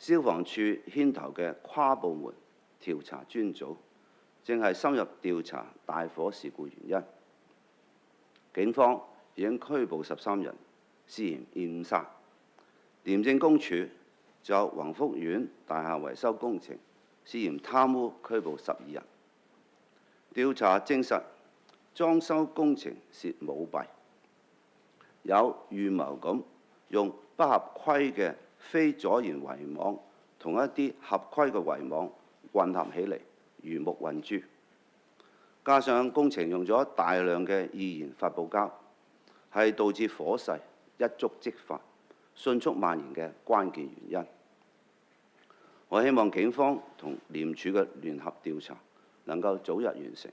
消防處牽頭嘅跨部門調查專組正係深入調查大火事故原因。警方已經拘捕13人涉嫌誤殺，廉政公署就宏福苑大廈維修工程涉嫌貪污拘捕12人。調查證實裝修工程涉舞弊，有預謀咁用不合規嘅非阻燃圍網同一啲合規嘅圍網混合起嚟，魚目混珠。加上工程用咗大量嘅易燃發泡膠，係導致火勢一觸即發、迅速蔓延嘅關鍵原因。我希望警方同廉署嘅聯合調查能夠早日完成，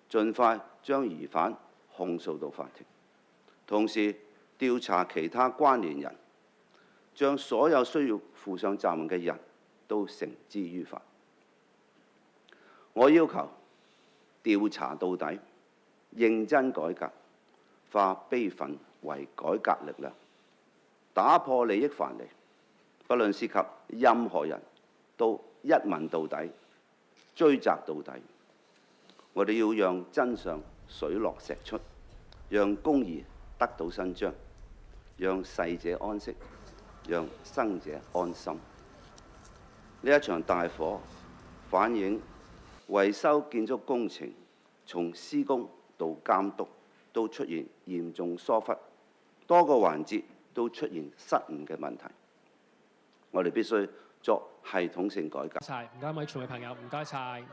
盡快將疑犯控訴到法庭，同時調查其他關聯人，將所有需要負上責任嘅人都繩之於法。我要求調查到底，認真改革，化悲憤為改革力量，打破利益藩籬，不論涉及任何人，都一問到底，追責到底。我哋要讓真相水落石出，讓公義得到伸張，讓逝者安息，讓生者安心。呢一場大火反映維修建築工程從施工到監督都出現嚴重疏忽，多個環節都出現失誤嘅問題。我哋必須作系統性改革。唔該，各位傳媒朋友，唔該晒。